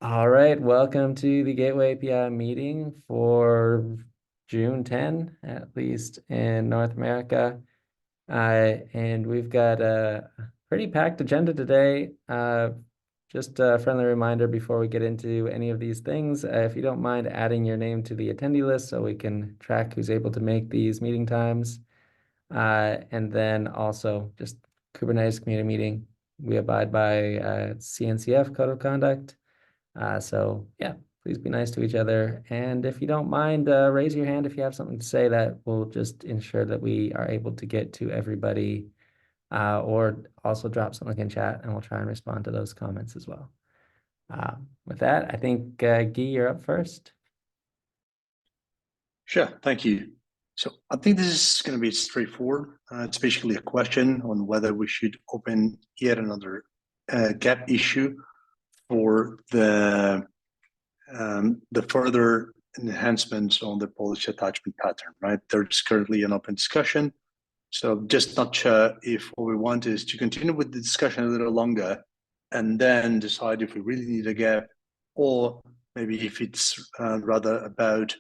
All right, welcome to the Gateway API meeting for June 10, at least in North America. And we've got a pretty packed agenda today. Just a friendly reminder before we get into any of these things, if you don't mind adding your name to the attendee list so we can track who's able to make these meeting times. And then also just Kubernetes community meeting. We abide by CNCF Code of Conduct. So yeah, please be nice to each other. And if you don't mind, raise your hand if you have something to say. That will just ensure that we are able to get to everybody, or also drop something in chat and we'll try and respond to those comments as well. With that, I think Guy, you're up first. Sure, thank you. So I think this is going to be straightforward. It's basically a question on whether we should open yet another gap issue for the further enhancements on the policy attachment pattern, right? There's currently an open discussion. So just not sure if what we want is to continue with the discussion a little longer and then decide if we really need a gap, or maybe if it's rather about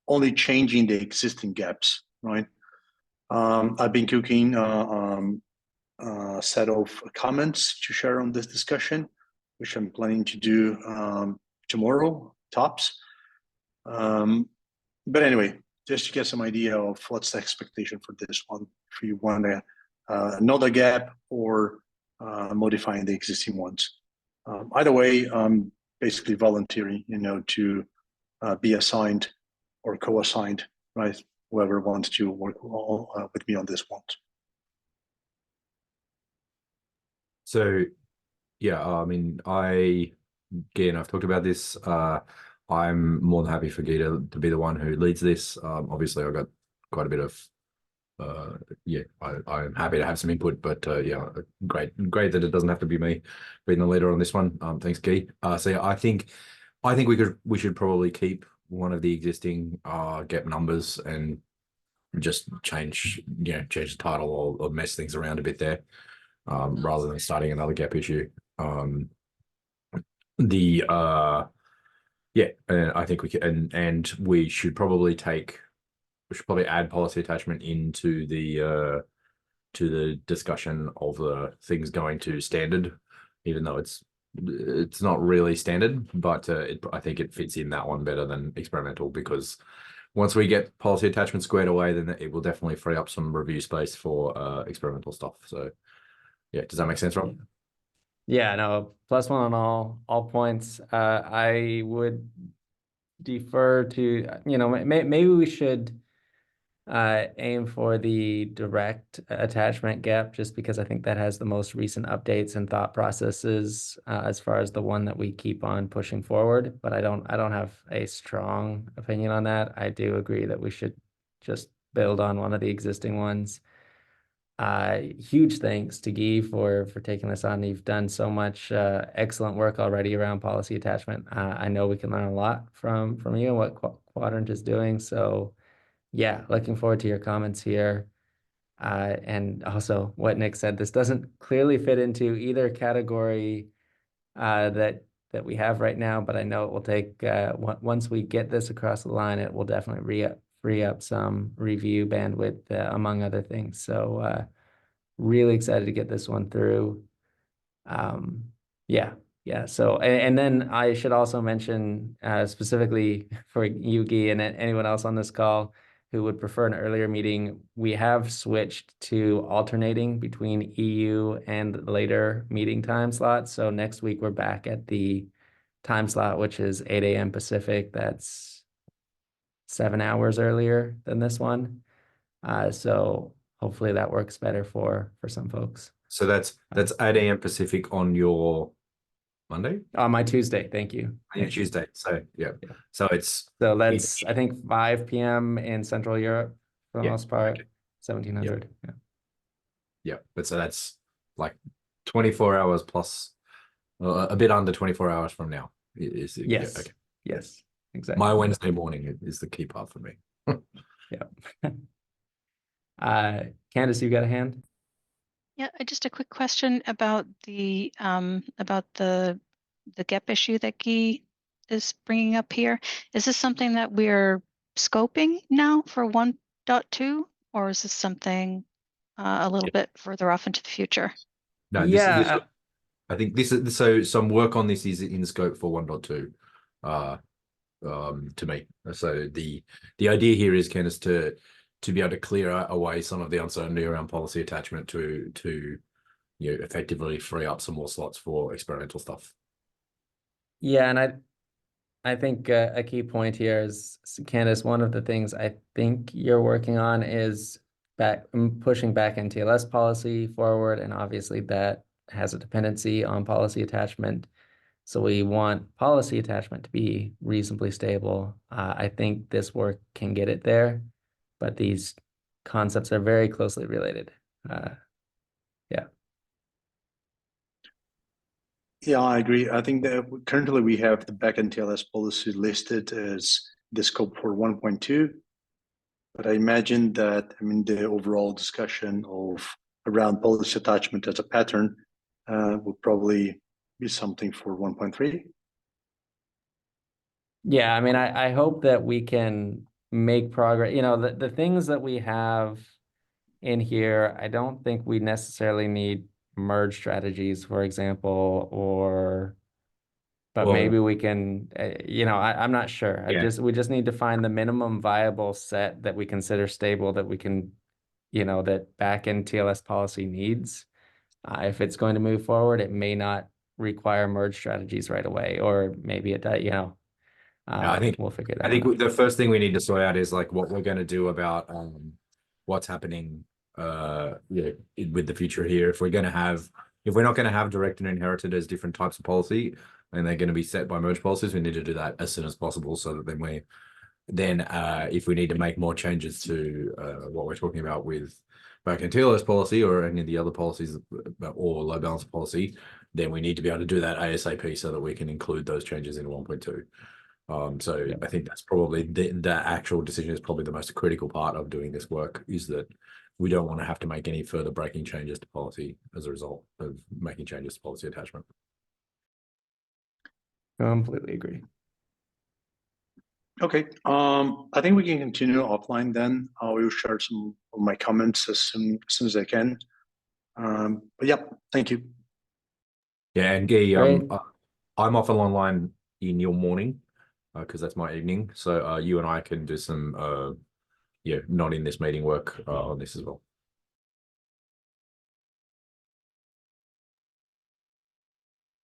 only changing the existing gaps, right? I've been cooking a set of comments to share on this discussion, which I'm planning to do tomorrow, tops. But anyway, just to get some idea of what's the expectation for this one, if you want another gap or modifying the existing ones. Either way, I'm basically volunteering, to be assigned or co-assigned, right? Whoever wants to work with me on this one. So, yeah, again, I've talked about this. I'm more than happy for Guy to be the one who leads this. Obviously, I've got quite a bit of, I'm happy to have some input, but yeah, great that it doesn't have to be me being the leader on this one. Thanks, Guy. So yeah, I think we should probably keep one of the existing gap numbers and just change the title or mess things around a bit there, rather than starting another gap issue. I think we can, and we should probably add policy attachment into the to the discussion of the things going to standard, even though it's not really standard, but I think it fits in that one better than experimental, because once we get policy attachment squared away, then it will definitely free up some review space for experimental stuff. So yeah, does that make sense, Rob? Yeah, no, +1 on all points. I would defer to, maybe we should aim for the direct attachment gap, just because I think that has the most recent updates and thought processes as far as the one that we keep on pushing forward. But I don't have a strong opinion on that. I do agree that we should just build on one of the existing ones. Huge thanks to Guy for taking this on. You've done so much excellent work already around policy attachment. I know we can learn a lot from you and what Quadrant is doing. So yeah, looking forward to your comments here. And also what Nick said, this doesn't clearly fit into either category that we have right now, but I know it will take, once we get this across the line, it will definitely free up some review bandwidth, among other things. So really excited to get this one through. Yeah. So, and then I should also mention specifically for you, Guy, and anyone else on this call who would prefer an earlier meeting, we have switched to alternating between EU and later meeting time slots. So next week we're back at the time slot, which is 8 a.m. Pacific. That's 7 hours earlier than this one. So hopefully that works better for some folks. So that's 8 a.m. Pacific on your Monday? On my Tuesday, thank you. Yeah, Tuesday. So yeah. So that's I think 5 p.m. in Central Europe for the most part. Okay. 1700. Yeah. But so that's like 24 hours plus, a bit under 24 hours from now. Yes. Yeah, okay. Yes, exactly. My Wednesday morning is the key part for me. Yeah. Candace, you got a hand? Yeah, just a quick question about the the GEP issue that Guy is bringing up here. Is this something that we're scoping now for 1.2, or is this something a little bit further off into the future? No, Yeah, I think this is so some work on this is in scope for 1.2. To me, so the idea here is, Candice, to be able to clear away some of the uncertainty around policy attachment to effectively free up some more slots for experimental stuff. yeah, and I think a key point here is, Candice, one of the things I think you're working on is pushing back NTLS policy forward, and obviously that has a dependency on policy attachment. So we want policy attachment to be reasonably stable. I think this work can get it there, but these concepts are very closely related. Yeah. Yeah, I agree. I think that currently we have the backend TLS policy listed as the scope for 1.2, but I imagine that, the overall discussion around policy attachment as a pattern would probably be something for 1.3. Yeah, I hope that we can make progress. The things that we have in here, I don't think we necessarily need merge strategies, for example, but maybe we can, I'm not sure. We just need to find the minimum viable set that we consider stable, that we can, that backend TLS policy needs. If it's going to move forward, it may not require merge strategies right away, or maybe it does, I think we'll figure that out. I think the first thing we need to sort out is like what we're going to do about what's happening with the future here. If we're not going to have directed and inherited as different types of policy, and they're going to be set by merge policies, we need to do that as soon as possible, so that then if we need to make more changes to what we're talking about with backend TLS policy or any of the other policies or load balancer policy, then we need to be able to do that ASAP so that we can include those changes in 1.2. I think that's probably the actual decision is probably the most critical part of doing this work, is that we don't want to have to make any further breaking changes to policy as a result of making changes to policy attachment. Completely agree. Okay, I think we can continue offline then. I will share some of my comments as soon as I can. But yeah, thank you. Yeah, and Guy, Great. I'm often online in your morning because that's my evening. So you and I can do some not in this meeting work on this as well.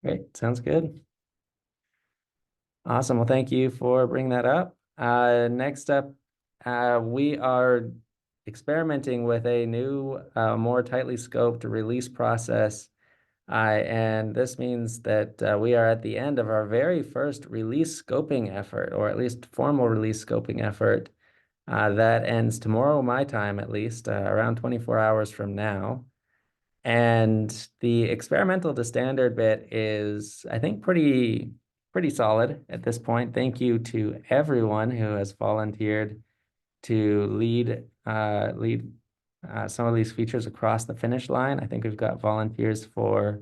Great, sounds good. Awesome. Well, thank you for bringing that up. Next up, we are experimenting with a new, more tightly scoped release process. And this means that we are at the end of our very first release scoping effort, or at least formal release scoping effort. That ends tomorrow, my time at least, around 24 hours from now. And the experimental to standard bit is, I think, pretty solid at this point. Thank you to everyone who has volunteered to lead some of these features across the finish line. I think we've got volunteers for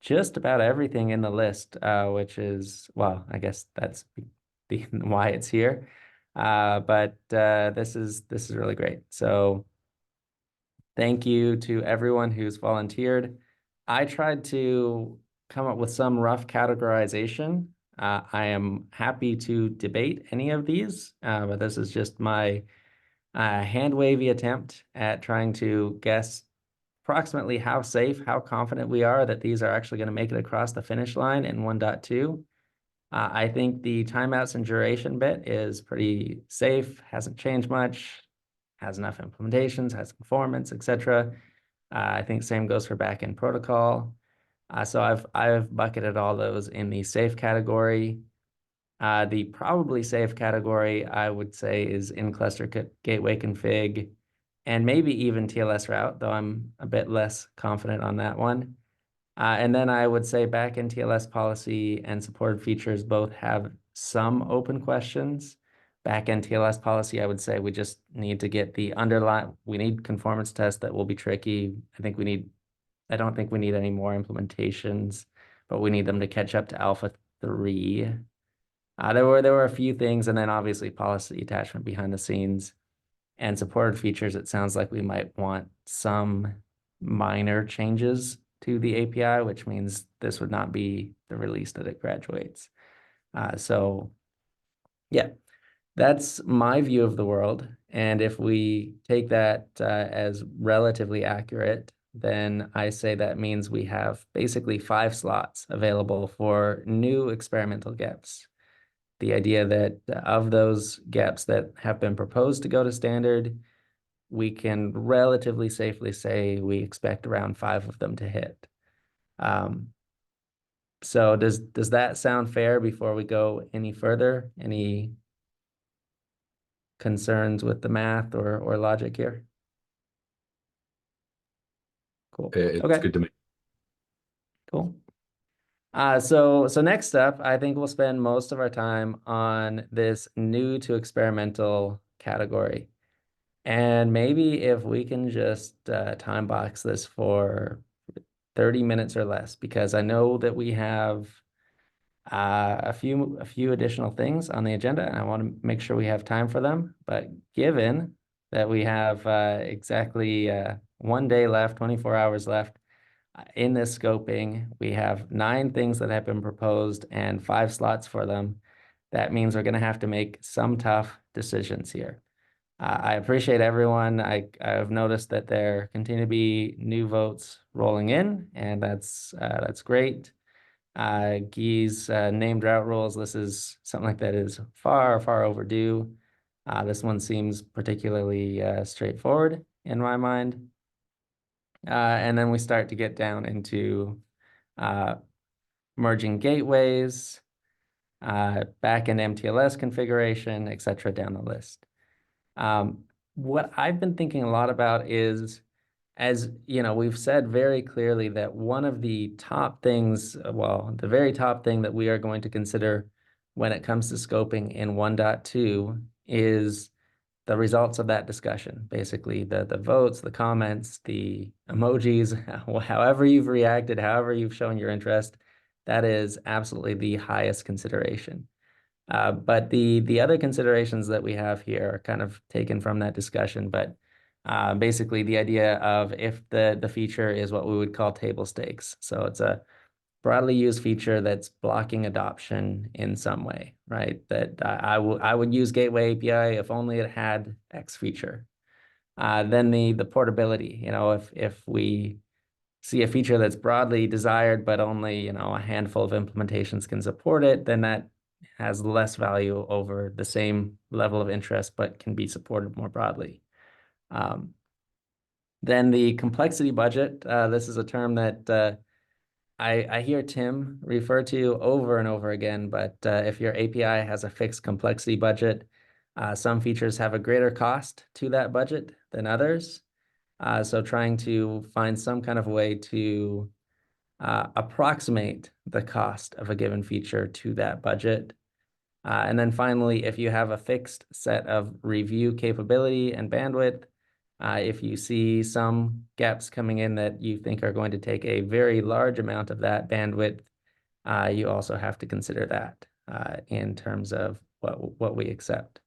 just about everything in the list, which is, well, I guess that's why it's here. But this is really great. So thank you to everyone who's volunteered. I tried to come up with some rough categorization. I am happy to debate any of these, but this is just my hand-wavy attempt at trying to guess approximately how safe, how confident we are that these are actually going to make it across the finish line in 1.2. I think the timeouts and duration bit is pretty safe, hasn't changed much, has enough implementations, has conformance, etc. I think same goes for backend protocol. So I've bucketed all those in the safe category. The probably safe category, I would say, is in-cluster gateway config, and maybe even TLS route, though I'm a bit less confident on that one. And then I would say backend TLS policy and supported features both have some open questions. Backend TLS policy, I would say we just need to get the we need conformance tests that will be tricky. I don't think we need any more implementations. but we need them to catch up to Alpha 3. There were a few things, and then obviously policy attachment behind the scenes and supported features. It sounds like we might want some minor changes to the API, which means this would not be the release that it graduates. So yeah, that's my view of the world. And if we take that as relatively accurate, then I say that means we have basically 5 slots available for new experimental GEPs. The idea that of those GEPs that have been proposed to go to standard, we can relatively safely say we expect around 5 of them to hit. So does that sound fair before we go any further? Any concerns with the math or logic here? Cool. It's Okay. good to me. Cool. So next up, I think we'll spend most of our time on this new to experimental category. And maybe if we can just time box this for 30 minutes or less, because I know that we have a few additional things on the agenda, and I want to make sure we have time for them. But given that we have exactly 1 day left, 24 hours left in this scoping, we have 9 things that have been proposed and 5 slots for them. That means we're going to have to make some tough decisions here. I appreciate everyone. I've noticed that there continue to be new votes rolling in, and that's great. Guy's named route rules. This is something like that is far, far overdue. This one seems particularly straightforward in my mind. And then we start to get down into merging gateways, backend MTLS configuration, etc. down the list. What I've been thinking a lot about is, as you know, we've said very clearly that one of the top things, well, the very top thing that we are going to consider when it comes to scoping in 1.2 is the results of that discussion. Basically, the votes, the comments, the emojis, however you've reacted, however you've shown your interest, that is absolutely the highest consideration. But the other considerations that we have here are kind of taken from that discussion, but basically the idea of if the feature is what we would call table stakes. So it's a broadly used feature that's blocking adoption in some way, right? That I would use Gateway API if only it had X feature. Then the portability, you know, if we see a feature that's broadly desired, but only, you know, a handful of implementations can support it, then that has less value over the same level of interest, but can be supported more broadly. Then the complexity budget, this is a term that I hear Tim refer to over and over again, but if your API has a fixed complexity budget, some features have a greater cost to that budget than others. So trying to find some kind of way to approximate the cost of a given feature to that budget. And then finally, if you have a fixed set of review capability and bandwidth, if you see some gaps coming in that you think are going to take a very large amount of that bandwidth, you also have to consider that in terms of what we accept.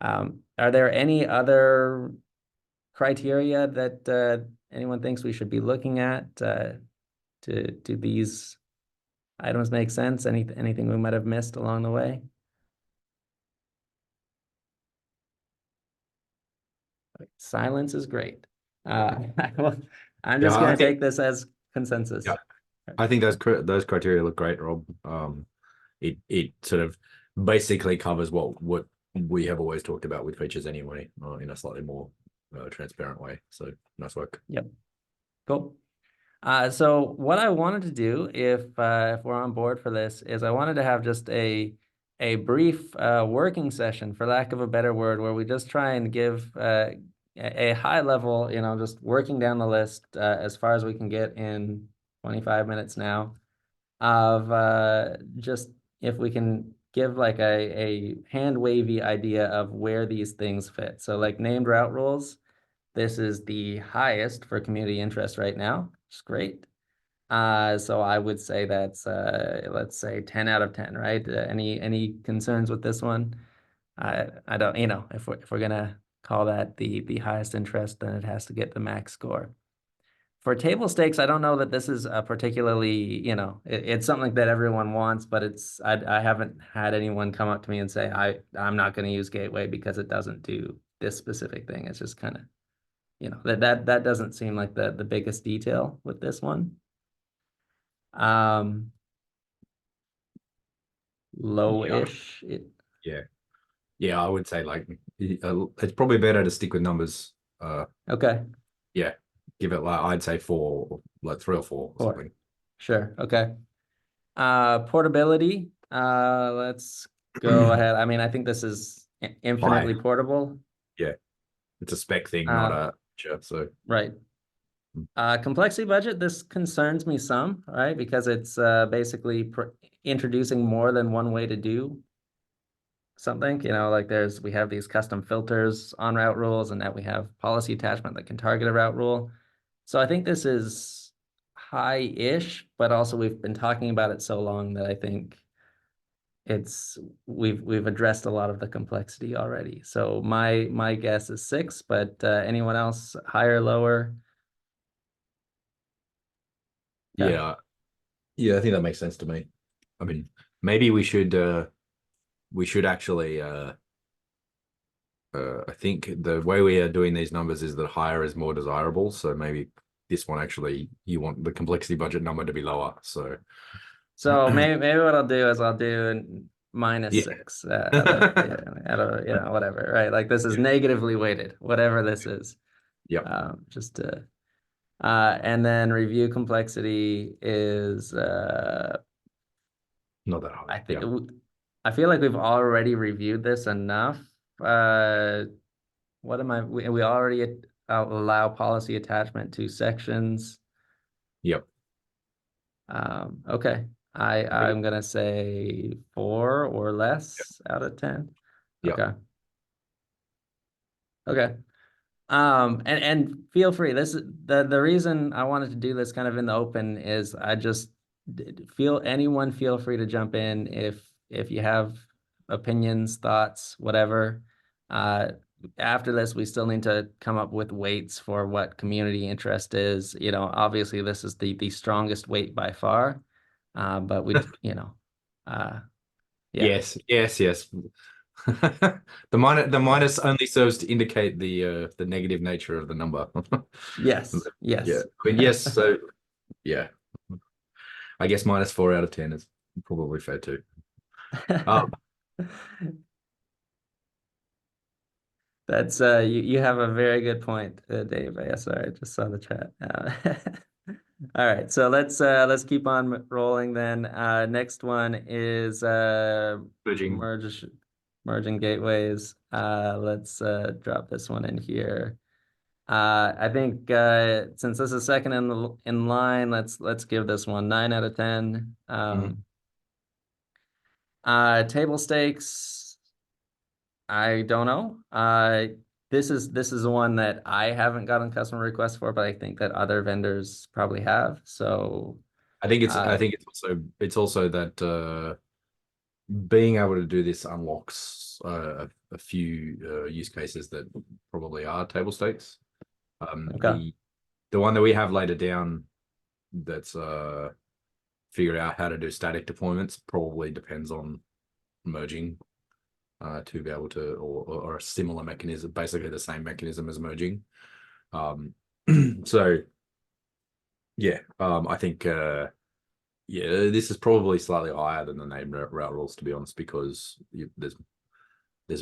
Are there any other criteria that anyone thinks we should be looking at? Do these items make sense? Anything we might have missed along the way? Silence is great. I'm just going to take this as consensus. Yeah, I think those criteria look great, Rob. It sort of basically covers what we have always talked about with features anyway, in a slightly more transparent way. So nice work. Yep. Cool. So what I wanted to do, if we're on board for this, is I wanted to have just a brief working session, for lack of a better word, where we just try and give a high level, you know, just working down the list as far as we can get in 25 minutes now, of just if we can give like a hand wavy idea of where these things fit. So like named route rules, this is the highest for community interest right now. It's great. So I would say that's let's say 10 out of 10, right? Any concerns with this one? I don't, if we're gonna call that the highest interest, then it has to get the max score. For table stakes, I don't know that this is a particularly, it's something that everyone wants, but I haven't had anyone come up to me and say I'm not going to use Gateway because it doesn't do this specific thing. It's just kind of, that doesn't seem like the biggest detail with this one. Low-ish. Yeah, I would say like it's probably better to stick with numbers. Okay. Yeah, give it like I'd say 4, like 3 or 4 or something. Sure. Okay. Portability. Let's go ahead. I mean, I think this is infinitely portable. Yeah, it's a spec thing, not a feature. So right. Complexity budget. This concerns me some, right? Because it's basically introducing more than one way to do something. Like we have these custom filters on route rules, and now we have policy attachment that can target a route rule. So I think this is high-ish, but also we've been talking about it so long that I think we've addressed a lot of the complexity already. So my guess is 6, but anyone else higher, lower? Okay. Yeah, I think that makes sense to me. I mean, maybe we should actually I think the way we are doing these numbers is that higher is more desirable. So maybe this one actually you want the complexity budget number to be lower. So maybe what I'll do is I'll do -6 out of whatever, right? Like this is negatively weighted, whatever this is. Yeah. Just to and then review complexity is not that high. I think I feel like we've already reviewed this enough. What am I? We already allow policy attachment to sections. Yep. Okay. I'm gonna say 4 or less out of 10. Yep. Okay. Okay. And feel free. This is the reason I wanted to do this kind of in the open is I just feel free to jump in if you have opinions, thoughts, whatever. After this, we still need to come up with weights for what community interest is. Obviously this is the strongest weight by far. But we, yeah. Yes. The minus only serves to indicate the negative nature of the number. Yes. Yeah. I mean, yes. So yeah, I guess -4 out of 10 is probably fair too. That's you have a very good point, Dave. Yeah, sorry, I just saw the chat. All right, so let's keep on rolling then. Next one is merging gateways. Let's drop this one in here. I think since this is second in line, let's give this one 9 out of 10. Table stakes, I don't know. This is one that I haven't gotten customer requests for, but I think that other vendors probably have. So I think it's also that being able to do this unlocks a few use cases that probably are table stakes. okay. The one that we have later down that's figured out how to do static deployments probably depends on merging to be able to, or a similar mechanism, basically the same mechanism as merging. So yeah, I think this is probably slightly higher than the named route rules, to be honest, because there's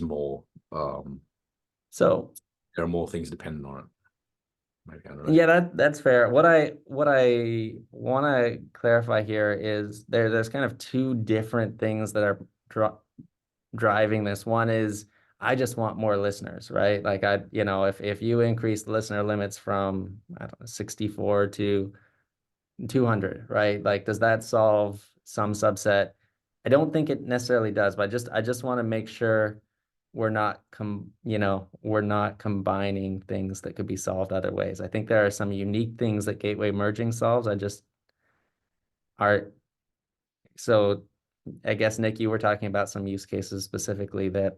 more. So there are more things dependent on it. Maybe, yeah, that's fair. What I want to clarify here is there's kind of 2 different things that are driving this. One is I just want more listeners, right? Like if you increase the listener limits from, I don't know, 64 to 200, right? Like, does that solve some subset? I don't think it necessarily does, but I just want to make sure we're not combining things that could be solved other ways. I think there are some unique things that gateway merging solves. so I guess, Nick, you were talking about some use cases specifically that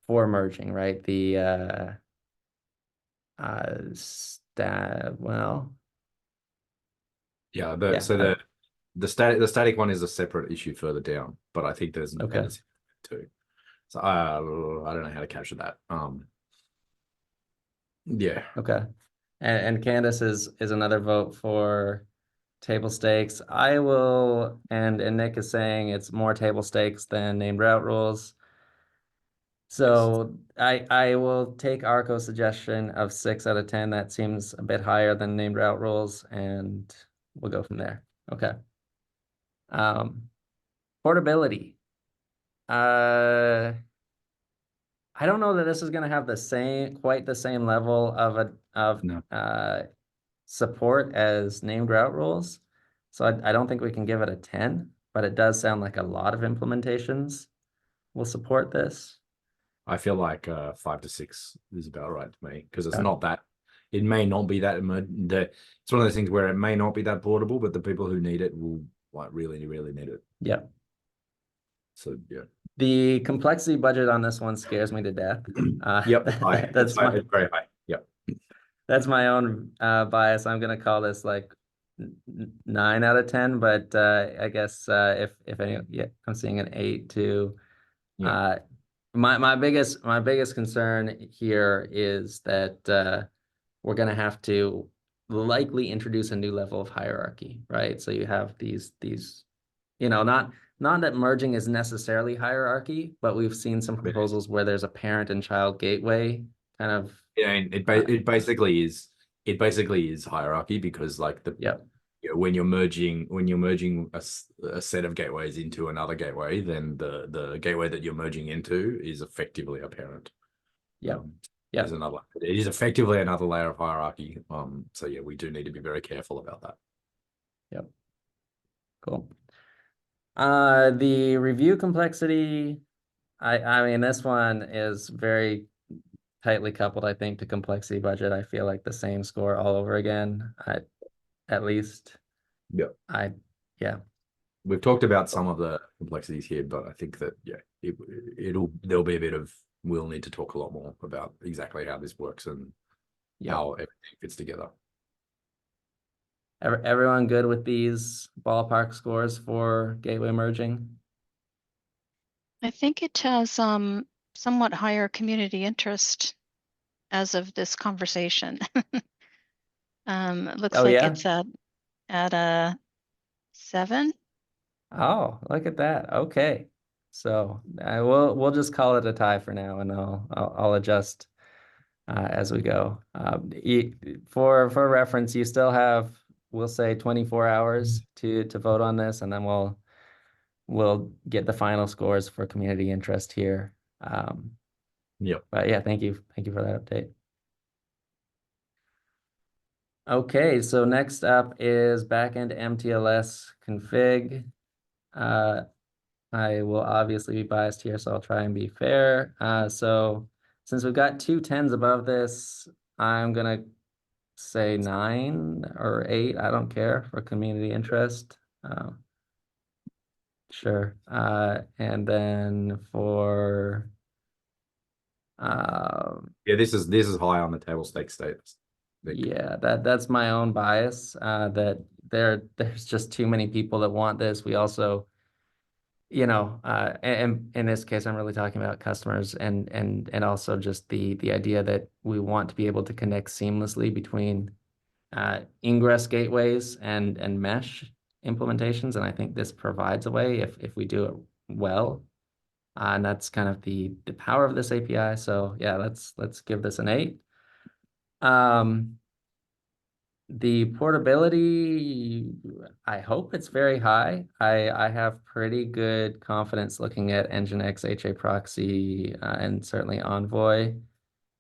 for merging, right? The well, Yeah, yeah, the static one is a separate issue further down, but I think there's Okay. dependency too. So I don't know how to capture that. Yeah, okay. And Candace is another vote for table stakes. I will, and Nick is saying it's more table stakes than named route rules. So I will take Arco's suggestion of 6 out of 10. That seems a bit higher than named route rules, and we'll go from there. Okay. Portability. I don't know that this is going to have quite the same level of No. support as named route rules. So I don't think we can give it a 10, but it does sound like a lot of implementations will support this. I feel like 5 to 6 is about right to me because it's Yeah. not that. It may not be that. It's one of those things where it may not be that portable, but the people who need it will like really, really need it. Yeah. So yeah. The complexity budget on this one scares me to death. Yep, high. That's It's very high. Yep. That's my own bias. I'm gonna call this like 9 out of 10, but I guess if any, yeah, I'm seeing an 8 too. Yeah. My biggest concern here is that we're gonna have to likely introduce a new level of hierarchy, right? So you have these not that merging is necessarily hierarchy, but we've seen some proposals where there's a parent and child gateway kind of. Yeah, and it basically is hierarchy because like Yep. when you're merging a set of gateways into another gateway, then the gateway that you're merging into is effectively a parent. Yep. It is effectively another layer of hierarchy. So yeah, we do need to be very careful about that. Yep. Cool. The review complexity, I mean, this one is very tightly coupled, I think, to complexity budget. I feel like the same score all over again, at least. Yeah. Yeah. We've talked about some of the complexities here, but I think that there'll be a bit of we'll need to talk a lot more about exactly how this works and how everything fits together. Everyone good with these ballpark scores for gateway merging? I think it has somewhat higher community interest as of this conversation. It looks Oh, like yeah? it's at a 7. Oh, look at that. Okay. So we'll just call it a tie for now, and I'll adjust as we go. For reference, you still have, we'll say, 24 hours to vote on this, and then we'll get the final scores for community interest here. Yep. But yeah, thank you for that update. Okay, so next up is backend MTLS config. I will obviously be biased here, so I'll try and be fair. So since we've got 2 10s above this, I'm gonna say 9 or 8. I don't care for community interest. Sure. And then for Yeah, this is high on the table stakes status. yeah, that's my own bias. That there's just too many people that want this. We also, and in this case, I'm really talking about customers and also just the idea that we want to be able to connect seamlessly between ingress gateways and mesh implementations, and I think this provides a way if we do it well, and that's kind of the power of this API. So yeah, let's give this an 8. The portability, I hope it's very high. I have pretty good confidence looking at Nginx HA proxy and certainly Envoy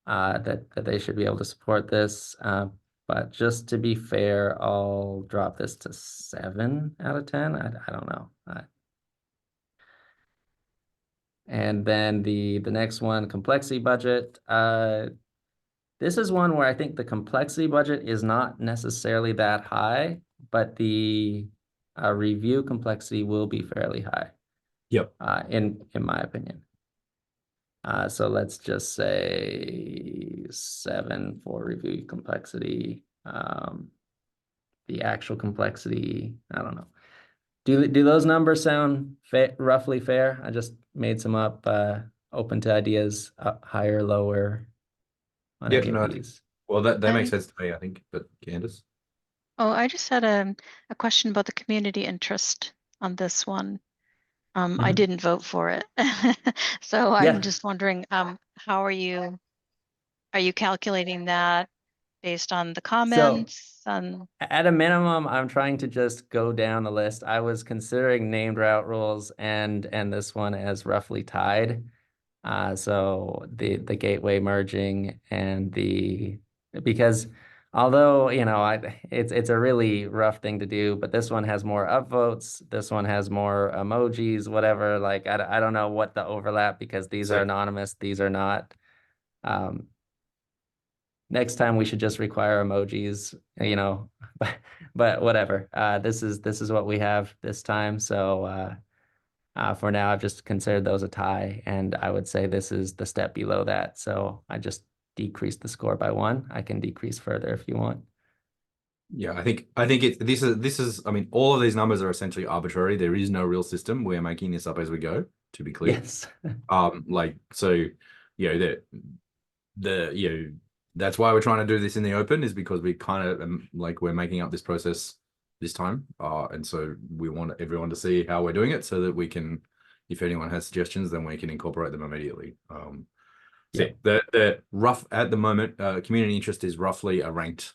that they should be able to support this. But just to be fair, I'll drop this to 7 out of 10. I don't know. And then the next one, complexity budget. This is one where I think the complexity budget is not necessarily that high, but the review complexity will be fairly high. Yep. In my opinion. So let's just say 7 for review complexity. The actual complexity, I don't know. Do those numbers sound roughly fair? I just made some up, open to ideas, higher, lower on Yeah, any no, of these. well, that makes And- sense to me, I think. But Candace? Oh, I just had a question about the community interest on this one. I Mhm. didn't vote for it. So Yeah. I'm just wondering, how are you calculating that based on the comments? At a minimum, I'm trying to just go down the list. I was considering named route rules and this one as roughly tied. So the gateway merging and because although it's a really rough thing to do, but this one has more upvotes, this one has more emojis, whatever. Like I don't know what the overlap, because these are anonymous, these are not. Next time we should just require emojis, but whatever. This is what we have this time. So for now, I've just considered those a tie, and I would say this is the step below that. So I just decreased the score by 1. I can decrease further if you want. Yeah, I think this is I mean, all of these numbers are essentially arbitrary. There is no real system. We are making this up as we go, to be clear. Yes. Like, so, that's why we're trying to do this in the open, is because we kind of like, we're making up this process this time. And so we want everyone to see how we're doing it, so that we can, if anyone has suggestions, then we can incorporate them immediately. So the rough at the moment, community interest is roughly a ranked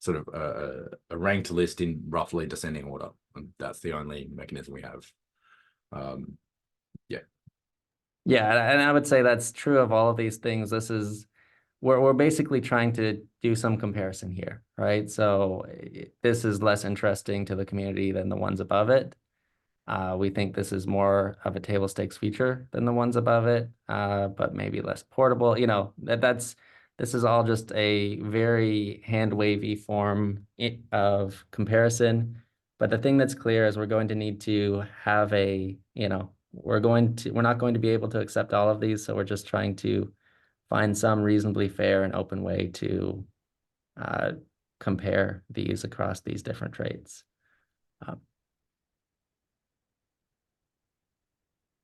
sort of a ranked list in roughly descending order, and that's the only mechanism we have. Yeah, and I would say that's true of all of these things. We're basically trying to do some comparison here, right? So this is less interesting to the community than the ones above it. We think this is more of a table stakes feature than the ones above it, but maybe less portable. This is all just a very hand wavy form of comparison. But the thing that's clear is we're going to need to have we're not going to be able to accept all of these. So we're just trying to find some reasonably fair and open way to compare these across these different traits.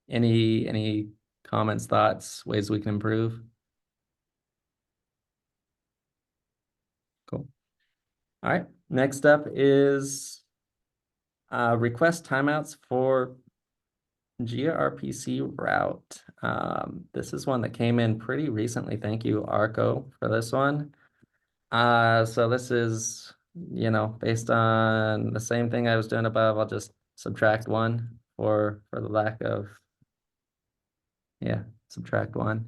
Any comments, thoughts, ways we can improve? Cool. All right. Next up is request timeouts for gRPC route. This is one that came in pretty recently. Thank you, Arco, for this one. So this is, based on the same thing I was doing above. I'll just subtract 1 for the lack of, subtract 1.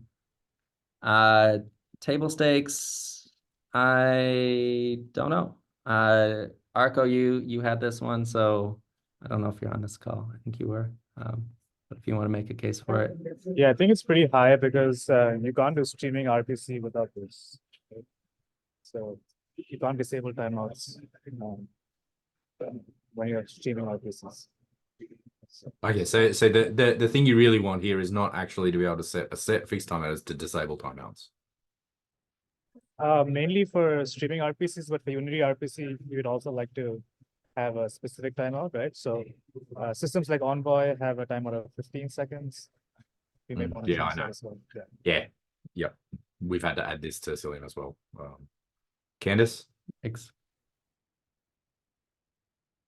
Table stakes, I don't know. Arco, you had this one, so I don't know if you're on this call. I think you were. But if you want to make a case for it. Yeah, I think it's pretty high because you can't do streaming RPC without this. Right? So you can't disable timeouts when you're streaming RPCs. Okay, so the thing you really want here is not actually to be able to set a set fixed timeout, is to disable timeouts. Mainly for streaming RPCs, but for Unity RPC, we would also like to have a specific timeout, right? So systems like Envoy have a timeout of 15 seconds. We may want to Yeah, I change know. that as well. Yep. We've had to add this to Cilium as well. Candace? Thanks.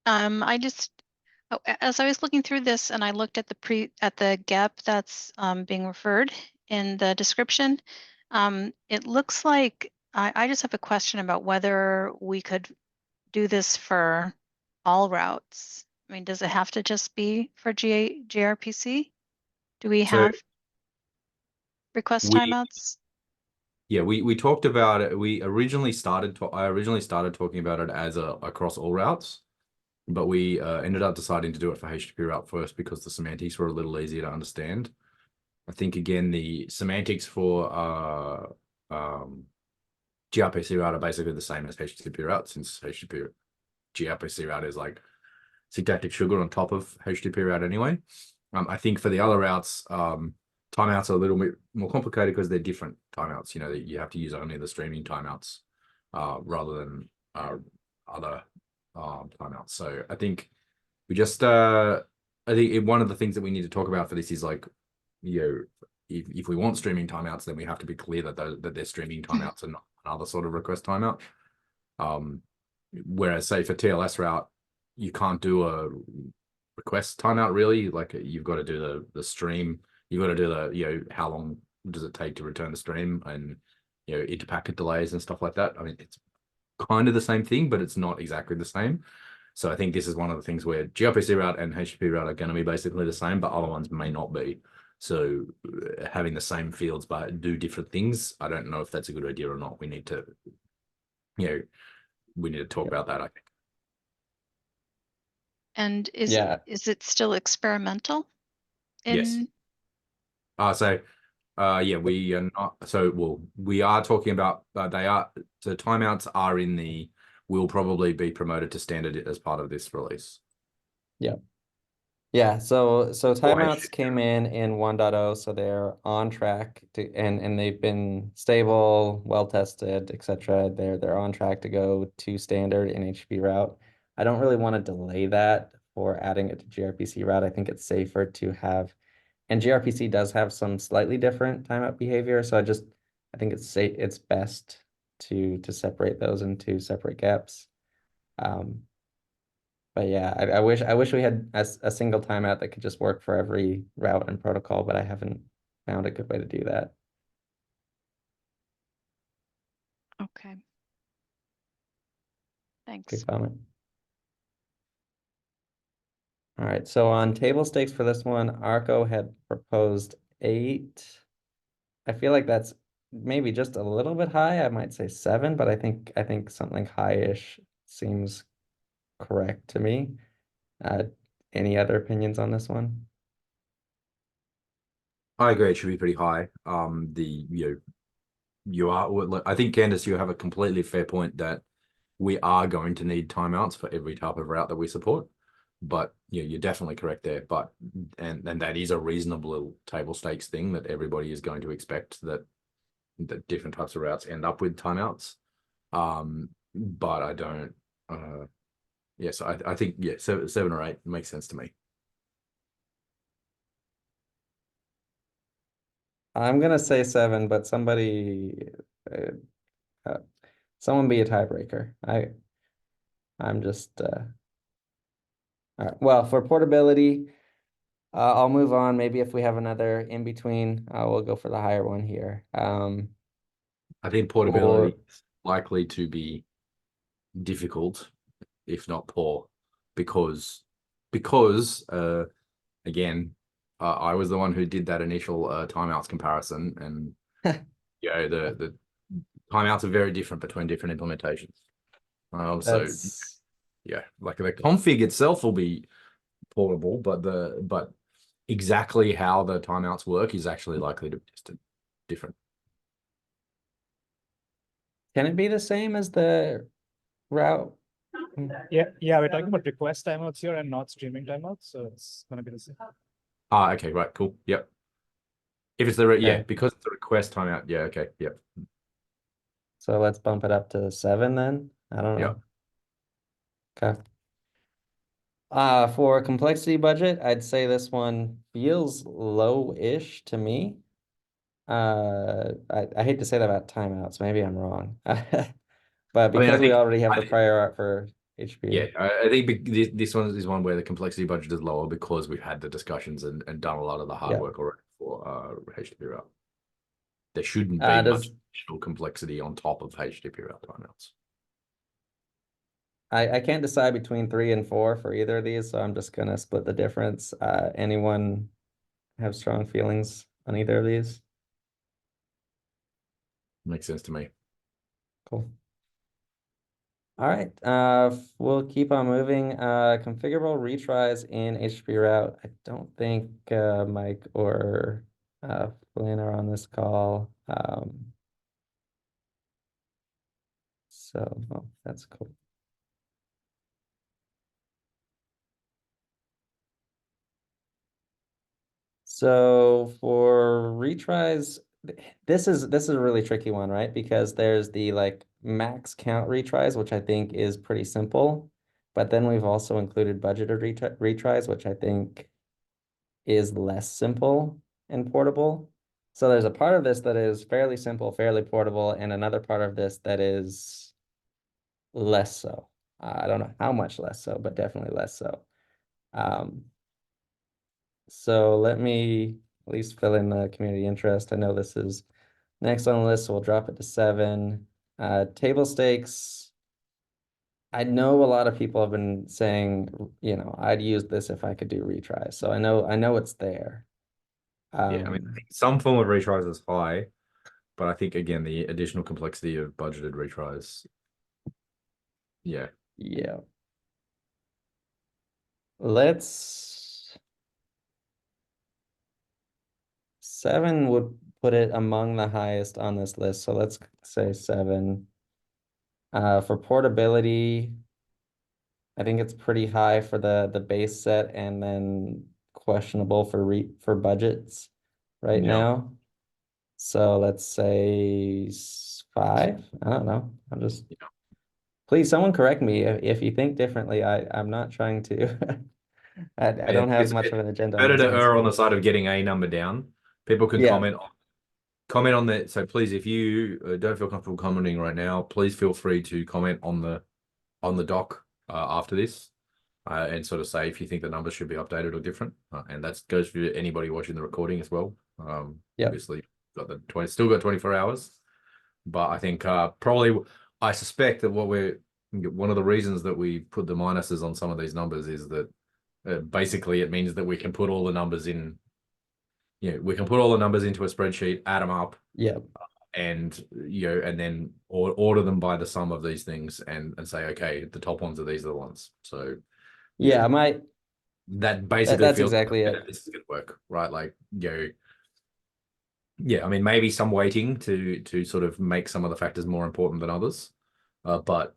As I was looking through this and I looked at the gap that's being referred in the description, it looks like I just have a question about whether we could do this for all routes. I mean, does it have to just be for gRPC? Do we have request timeouts? Yeah, we talked about it. I originally started talking about it as across all routes, but we ended up deciding to do it for HTTP route first because the semantics were a little easier to understand. I think, again, the semantics for gRPC route are basically the same as HTTP route, since gRPC route is like syntactic sugar on top of HTTP route anyway. I think for the other routes, timeouts are a little bit more complicated because they're different timeouts. You know, you have to use only the streaming timeouts rather than other timeouts. So I think we just, I think one of the things that we need to talk about for this is like, you know, if we want streaming timeouts, then we have to be clear that they're streaming timeouts and not another sort of request timeout. Whereas say for TLS route, you can't do a request timeout really. Like you've got to do the stream. You've got to do the, you know, how long does it take to return the stream, and, you know, interpacket delays and stuff like that. I mean, it's kind of the same thing, but it's not exactly the same. So I think this is one of the things where gRPC route and HTTP route are going to be basically the same, but other ones may not be. So having the same fields but do different things, I don't know if that's a good idea or not. We need to, you know, we need to talk about that, I think. And is Yeah. it still experimental? Yes. Yeah, we are not. So, well, we are talking about they are. So timeouts are in the. Will probably be promoted to standard as part of this release. Yeah, so timeouts HTTP. came in 1.0, so they're on track to, and they've been stable, well tested, etc. They're on track to go to standard in HTTP route. I don't really want to delay that for adding it to gRPC route. I think it's safer to have, and gRPC does have some slightly different timeout behavior, so I think it's best to separate those into separate gaps. But yeah, I wish we had a single timeout that could just work for every route and protocol, but I haven't found a good way to do that. Okay. Thanks. Good comment. All right, so on table stakes for this one, Arco had proposed 8. I feel like that's maybe just a little bit high. I might say 7, but I think something high-ish seems correct to me. Any other opinions on this one? I agree. It should be pretty high. You are. I think, Candace, you have a completely fair point that we are going to need timeouts for every type of route that we support. But yeah, you're definitely correct there. But and that is a reasonable table stakes thing that everybody is going to expect that different types of routes end up with timeouts. But I don't. Yes, I think yeah, 7 or 8 makes sense to me. I'm gonna say 7, but someone be a tiebreaker. I'm just all right. Well, for portability, I'll move on. Maybe if we have another in between, we'll go for the higher one here. I think portability is likely to be difficult, if not poor, because again, I was the one who did that initial timeouts comparison, and you know, the timeouts are very different between different implementations. So yeah, like the config itself will be portable, but exactly how the timeouts work is actually likely to be just different. Can it be the same as the route? Yeah, we're talking about request timeouts here and not streaming timeouts, so it's gonna be the same. Okay, right, cool. Yep. If it's yeah, because it's a request timeout. Yeah, okay, yep. So let's bump it up to 7 then. I don't know. Okay. For complexity budget, I'd say this one feels low-ish to me. I hate to say that about timeouts. Maybe I'm wrong. But because we already have the prior art for HP. Yeah, I think this one is one where the complexity budget is lower because we've had the discussions and done a lot of the hard work already for HTTP route. There shouldn't be much additional complexity on top of HTTP route timeouts. I can't decide between 3 and 4 for either of these, so I'm just gonna split the difference. Anyone have strong feelings on either of these? Makes sense to me. Cool. All right, we'll keep on moving. Configurable retries in HTTP route. I don't think Mike or Flynn are on this call. So that's cool. So for retries, this is a really tricky one, right? Because there's the like max count retries, which I think is pretty simple. But then we've also included budgeted retries, which I think is less simple and portable. So there's a part of this that is fairly simple, fairly portable, and another part of this that is less so. I don't know how much less so, but definitely less so. So let me at least fill in the community interest. I know this is next on the list, so we'll drop it to 7. Table stakes. I know a lot of people have been saying, I'd use this if I could do retries. So I know it's there. Yeah, I mean, I think some form of retries is high, but I think again the additional complexity of budgeted retries. Yeah. Yeah. Let's 7 would put it among the highest on this list. So let's say 7. For portability, I think it's pretty high for the base set and then questionable for budgets right Yeah. now. So let's say 5. I don't know. Please, someone correct me if you think differently. I'm not trying to. I don't have much of an agenda on Better this to one, err so- on the side of getting a number down. People can Yeah. comment on that. So please, if you don't feel comfortable commenting right now, please feel free to comment on the doc after this, and sort of say if you think the numbers should be updated or different. And that goes for anybody watching the recording as well. Yeah. Obviously, still got 24 hours, but I think probably I suspect that one of the reasons that we put the minuses on some of these numbers is that basically it means that we can put all the numbers in. We can put all the numbers into a spreadsheet, add them up, Yeah. and and then order them by the sum of these things, and say, okay, the top ones are these are the ones. So Yeah, that basically that's feels exactly like it. this is gonna work, right? Like yeah, I mean maybe some weighting to sort of make some of the factors more important than others, but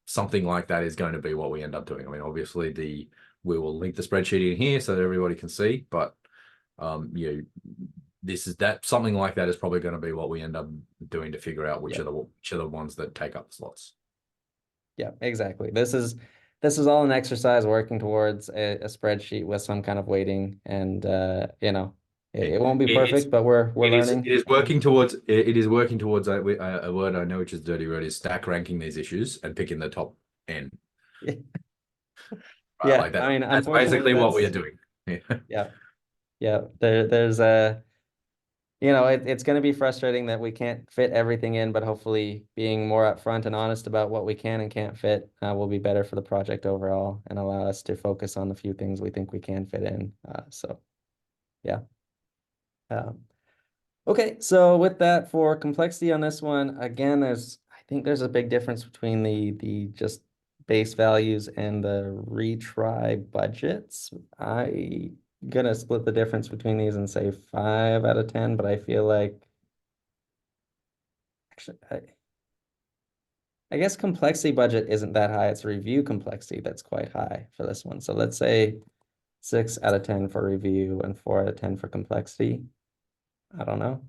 something like that is going to be what we end up doing. I mean, obviously we will link the spreadsheet in here so that everybody can see, but something like that is probably going to be what we end up doing to figure out which are the ones that take up the slots. Yeah, exactly. This is all an exercise working towards a spreadsheet with some kind of weighting, and it won't be perfect, but we're learning. It is working towards a word I know which is dirty word, is stack ranking these issues and picking the top N. Yeah. Right, Yeah, like that, I mean, that's unfortunately, basically what we are doing. Yeah. There's it's going to be frustrating that we can't fit everything in, but hopefully being more upfront and honest about what we can and can't fit will be better for the project overall and allow us to focus on the few things we think we can fit in. So, yeah. Okay, so with that, for complexity on this one, again, I think there's a big difference between the just base values and the retry budgets. I'm gonna split the difference between these and say 5 out of 10, but I feel like actually I guess complexity budget isn't that high. It's review complexity that's quite high for this one. So let's say 6 out of 10 for review and 4 out of 10 for complexity. I don't know.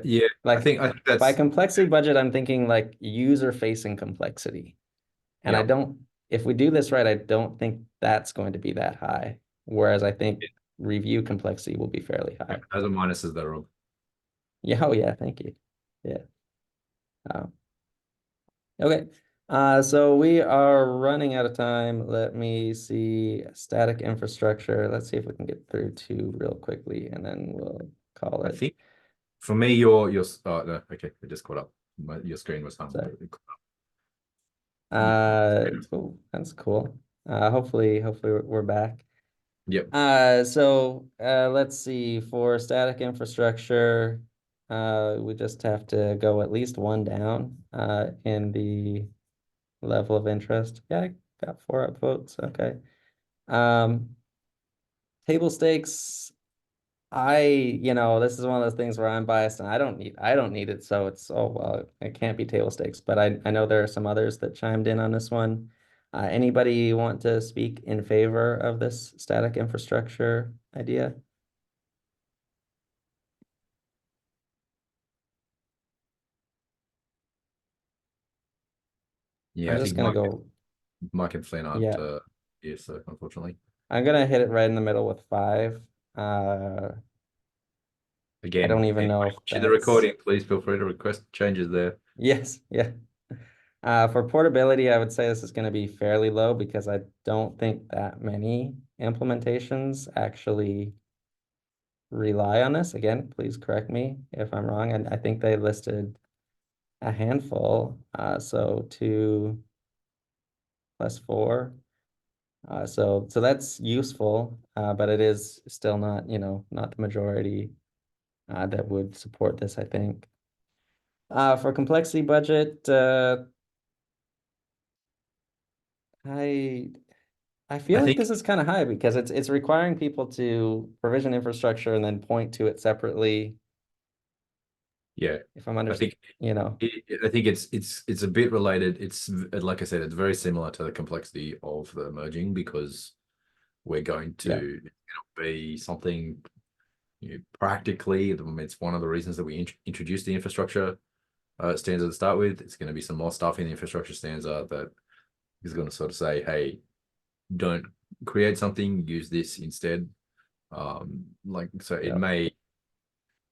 Yeah, Like I think that's by complexity budget, I'm thinking like user-facing complexity. And if we do this right, I don't think that's going to be that high. Whereas I think review complexity will be fairly high. Those are minuses that are wrong. Yeah, oh yeah, thank you. Yeah. Okay. So we are running out of time. Let me see static infrastructure. Let's see if we can get through 2 real quickly, and then we'll call I it. think for me, your oh no, okay, it just caught up. Your screen was hung. Cool. That's cool. Hopefully we're back. Yep. So let's see, for static infrastructure, we just have to go at least 1 down in the level of interest. Yeah, I got 4 upvotes. Okay. Table stakes, this is one of those things where I'm biased and I don't need it, so it's well, it can't be table stakes, but I know there are some others that chimed in on this one. Anybody want to speak in favor of this static infrastructure idea? Yeah, I'm I just think gonna Mike, go, Mike and Flynn aren't yeah, here, so unfortunately. I'm gonna hit it right in the middle with 5. I Again, don't even know if watching the that's, recording, please feel free to request changes there. yes, yeah. For portability, I would say this is going to be fairly low because I don't think that many implementations actually rely on this. Again, please correct me if I'm wrong. And I think they listed a handful. So 2 plus 4. So that's useful, but it is still not, not the majority that would support this, I think. For complexity budget, I feel I like think, this is kind of high because it's requiring people to provision infrastructure and then point to it separately. yeah, If I'm I understanding, think I think it's a bit related. It's like I said, it's very similar to the complexity of the merging because we're going Yeah. to be something practically. It's one of the reasons that we introduced the infrastructure standard to start with. It's going to be some more stuff in the infrastructure standard that is going to sort of say, hey, don't create something, use this instead. So it Yeah. may,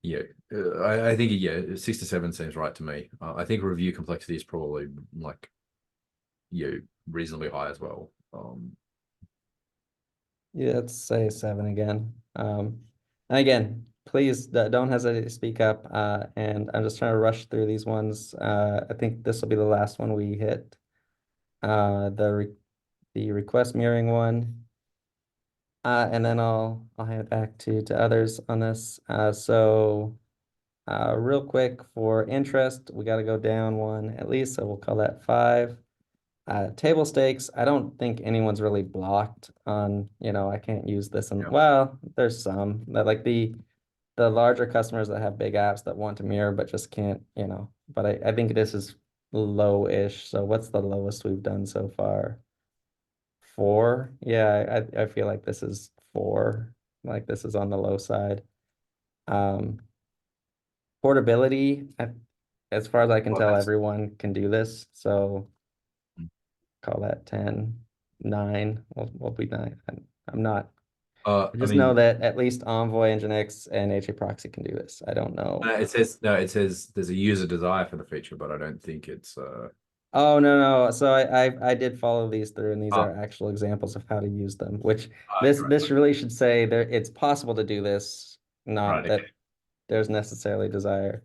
yeah, I think, yeah, 6 to 7 seems right to me. I think review complexity is probably like, reasonably high as well. Yeah, let's say 7 again. And again, please don't hesitate to speak up. And I'm just trying to rush through these ones. I think this will be the last one we hit. The request mirroring one. And then I'll hand it back to others on this. Real quick for interest, we got to go down 1 at least, so we'll call that 5. Table stakes, I don't think anyone's really blocked on, I can't use this, and Yeah. well, there's some that like the larger customers that have big apps that want to mirror but just can't, but I think this is low-ish. So what's the lowest we've done so far? 4? Yeah, I feel like this is 4. Like this is on the low side. Portability, as far as I can Well, tell, that's- everyone can do this. So Mm. call that 10, 9. We'll be 9. I'm not. I I just mean, know that at least Envoy, Nginx, and HA Proxy can do this. I don't know. it says there's a user desire for the feature, but I don't think it's Oh, no. So I did follow these through, and these Ah. are actual examples of how to use them, which you're this really should say there it's possible to do this, not right. that there's necessarily desire.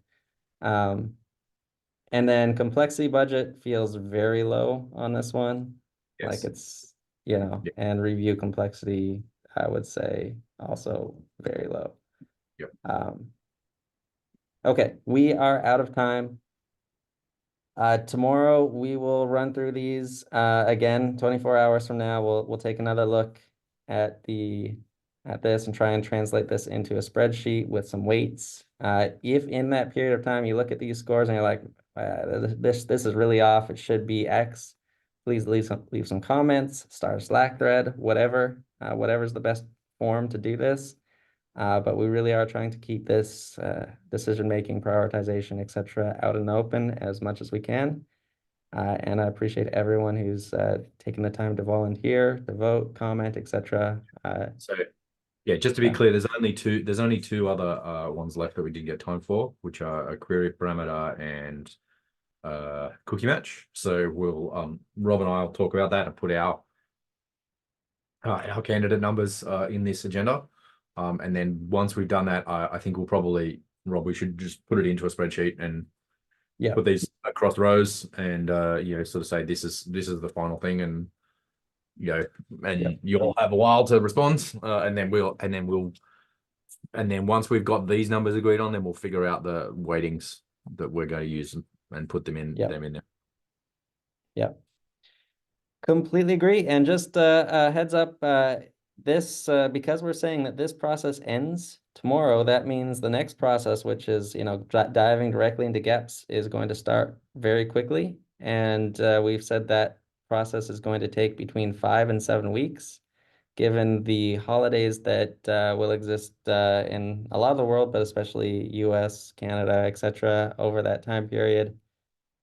And then complexity budget feels very low on this one. Like Yes. it's, Yeah. and review complexity, I would say also very low. Yep. Okay, we are out of time. Tomorrow we will run through these again. 24 hours from now, we'll take another look at this and try and translate this into a spreadsheet with some weights. If in that period of time you look at these scores and you're like, this is really off, it should be X, please leave some comments, start a Slack thread, whatever's the best form to do this. But we really are trying to keep this decision-making, prioritization, etc., out in the open as much as we can. And I appreciate everyone who's taken the time to volunteer, to vote, comment, etc. So, yeah, just to be Yeah. clear, there's only two other ones left that we didn't get time for, which are a query parameter and cookie match. So we'll Rob and I will talk about that and put our candidate numbers in this agenda. And then once we've done that, I think we'll probably, Rob, we should just put it into a spreadsheet and Yeah. put these across rows and sort of say this is the final thing, and you'll have a while to respond, and then once we've got these numbers agreed on, then we'll figure out the weightings that we're going to use and put them in there. Yeah. Completely agree. And just a heads up, this because we're saying that this process ends tomorrow, that means the next process, which is diving directly into GEPS, is going to start very quickly. And we've said that process is going to take between 5 and 7 weeks, given the holidays that will exist in a lot of the world, but especially US, Canada, etc. over that time period.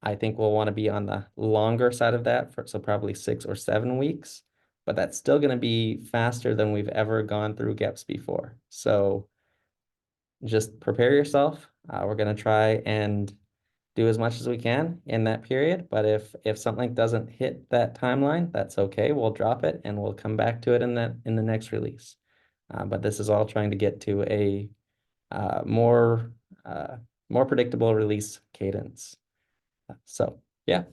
I think we'll want to be on the longer side of that, so probably 6 or 7 weeks, but that's still going to be faster than we've ever gone through GEPS before. So just prepare yourself. We're going to try and do as much as we can in that period, but if something doesn't hit that timeline, that's okay. We'll drop it and we'll come back to it in the next release. But this is all trying to get to a more predictable release cadence. So yeah.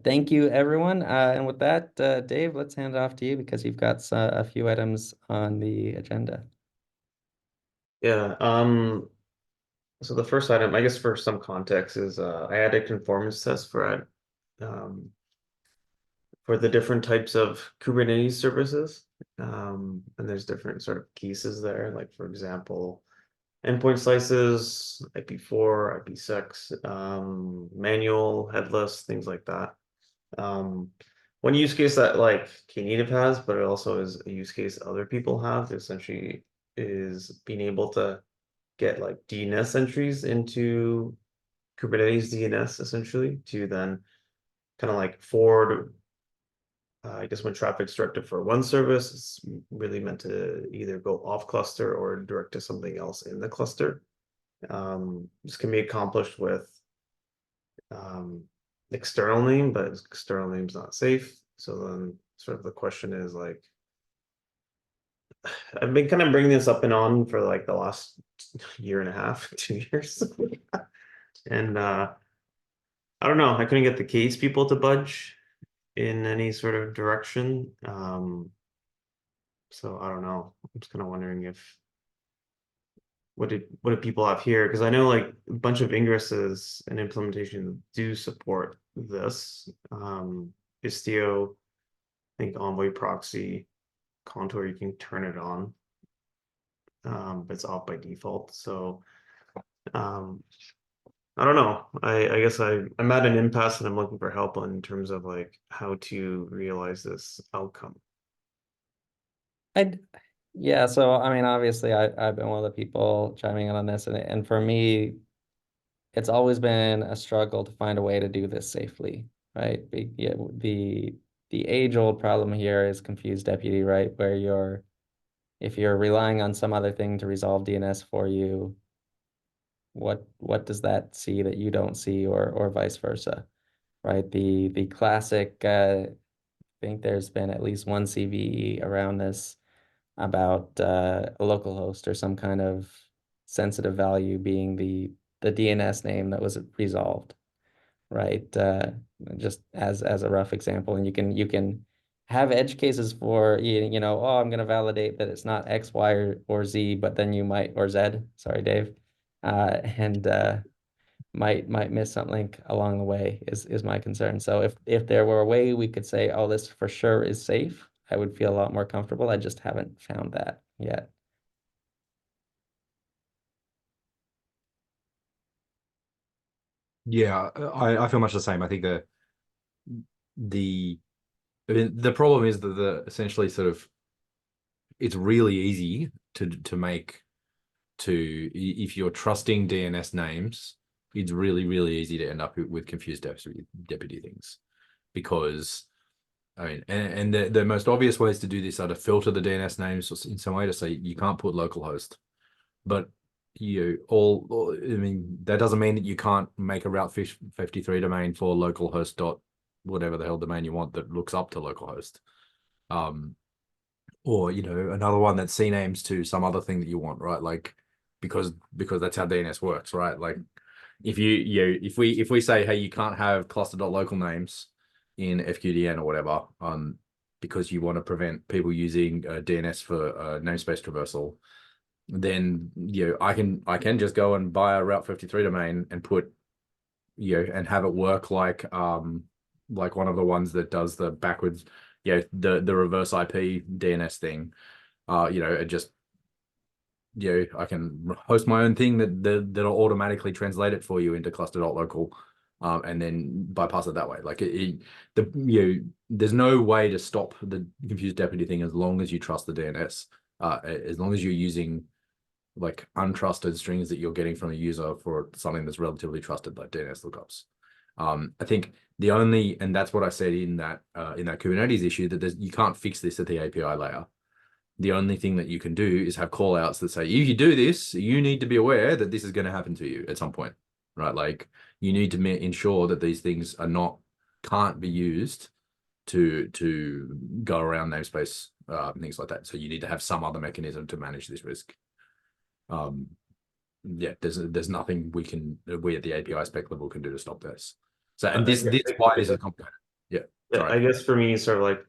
Thank you, everyone. And with that, Dave, let's hand it off to you because you've got a few items on the agenda. Yeah. So the first item, I guess for some context, is I had a conformance test for the different types of Kubernetes services. And there's different sort of cases there. Like, for example, endpoint slices, IP4, IP6, manual, headless, things like that. One use case that like Knative has, but it also is a use case other people have, essentially is being able to get like DNS entries into Kubernetes DNS essentially to then kind of like forward. I guess when traffic's directed for one service, it's really meant to either go off cluster or direct to something else in the cluster. This can be accomplished with external name, but external name's not safe. So then sort of the question is like, I've been kind of bringing this up and on for like the last year and a half, 2 years. And I don't know, I couldn't get the case people to budge in any sort of direction. So I don't know. I'm just kind of wondering if what do people have here? Because I know like a bunch of ingresses and implementations do support this. Istio, I think Envoy proxy, Contour, you can turn it on. But it's off by default. So I don't know. I guess I'm at an impasse and I'm looking for help in terms of like how to realize this outcome. Yeah, so I mean, obviously, I've been one of the people chiming in on this, and for me, it's always been a struggle to find a way to do this safely, right? Yeah, the age-old problem here is confused deputy, right? Where if you're relying on some other thing to resolve DNS for you, what does that see that you don't see, or vice versa, right? The classic, I think there's been at least one CVE around this about a local host or some kind of sensitive value being the DNS name that was resolved, right? Just as a rough example, and you can have edge cases for oh, I'm going to validate that it's not X, Y, or Z, but then you might, or Z, sorry, Dave, and might miss something along the way is my concern. So if there were a way we could say, oh, this for sure is safe, I would feel a lot more comfortable. I just haven't found that yet. Yeah, I feel much the same. I think the problem is that the essentially sort of it's really easy to make if you're trusting DNS names, it's really, really easy to end up with confused deputy things, because I mean, and the most obvious ways to do this are to filter the DNS names in some way to say you can't put localhost, but I mean, that doesn't mean that you can't make a Route 53 domain for localhost dot whatever the hell domain you want that looks up to localhost. Or another one that CNAMEs to some other thing that you want, right? Like because that's how DNS works, right? Like if if we say, hey, you can't have cluster.local names in FQDN or whatever, because you want to prevent people using DNS for namespace traversal, then I can just go and buy a Route 53 domain and put and have it work like one of the ones that does the backwards the reverse IP DNS thing. It just I can host my own thing that'll automatically translate it for you into cluster.local and then bypass it that way. Like there's no way to stop the confused deputy thing as long as you trust the DNS. As long as you're using like untrusted strings that you're getting from a user for something that's relatively trusted, like DNS lookups. I think the only, and that's what I said in that Kubernetes issue, that you can't fix this at the API layer. The only thing that you can do is have call outs that say, if you do this, you need to be aware that this is going to happen to you at some point, right? Like you need to ensure that these things can't be used to go around namespace, things like that. So you need to have some other mechanism to manage this risk. Yeah, there's nothing we at the API spec level can do to stop this. So, and this why this is complicated. Yeah. I guess for me, sort of like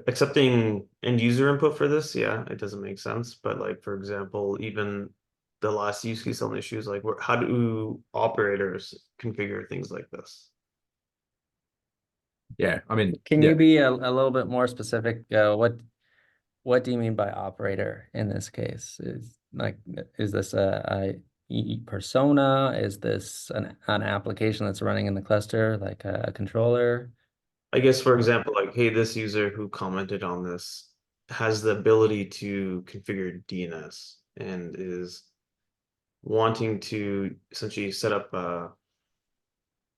accepting end user input for this, yeah, it doesn't make sense. But like, for example, even the last use case on issues, like how do operators configure things like this? Yeah, I mean, Can you be a little bit more specific? What do you mean by operator in this case? Is this a persona? Is this an application that's running in the cluster, like a controller? I guess, for example, like, hey, this user who commented on this has the ability to configure DNS and is wanting to essentially set up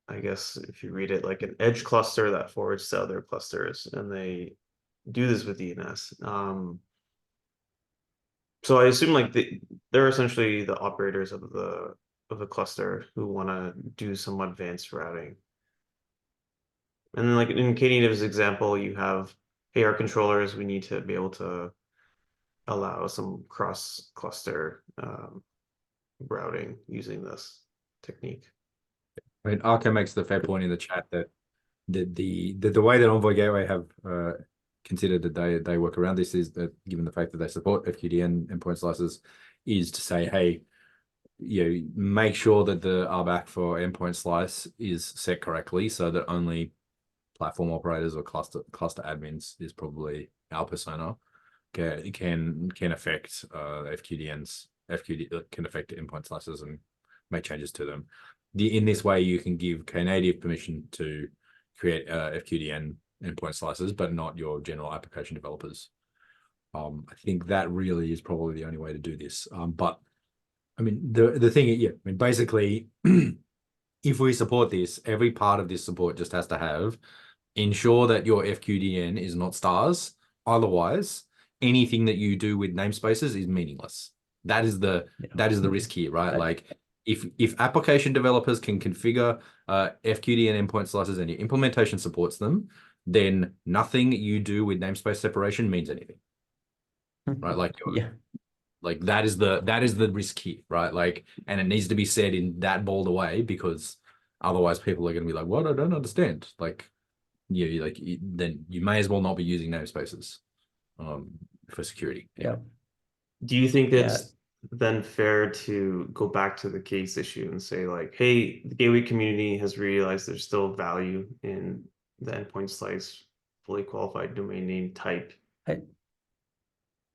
I guess if you read it, like an edge cluster that forwards to other clusters, and they do this with DNS. So I assume like they're essentially the operators of the cluster who want to do some advanced routing. And then like in Knative's example, you have, hey, our controllers, we need to be able to allow some cross cluster routing using this technique. I mean, Arco makes the fair point in the chat that the way that Envoy Gateway have considered that they work around this is that, given the fact that they support FQDN endpoint slices, is to say, hey, make sure that the RBAC for endpoint slice is set correctly, so that only platform operators or cluster admins is probably our persona can affect FQDNs. FQD can affect endpoint slices and make changes to them. In this way, you can give Knative permission to create FQDN endpoint slices, but not your general application developers. I think that really is probably the only way to do this. But I mean, the thing, yeah, I mean, basically, if we support this, every part of this support just has to ensure that your FQDN is not stars. Otherwise, anything that you do with namespaces is meaningless. That is the risk here, right? Like if application developers can configure FQDN endpoint slices and your implementation supports them, then nothing you do with namespace separation means anything, right? Like like that is the risk here, right? Like, and it needs to be said in that bold a way, because otherwise people are going to be like, what? I don't understand. Like, then you may as well not be using namespaces for security. Yeah. Do you think it's then fair to go back to the case issue and say like, hey, the gateway community has realized there's still value in the endpoint slice fully qualified domain name type?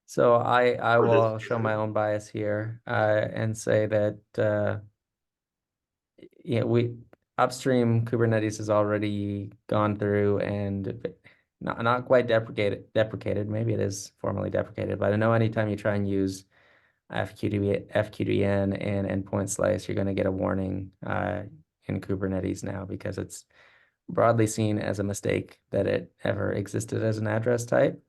So I will show my own bias here and say that we upstream Kubernetes has already gone through and not quite deprecated. Maybe it is formally deprecated, but I know anytime you try and use FQDN and endpoint slice, you're going to get a warning in Kubernetes now, because it's broadly seen as a mistake that it ever existed as an address type.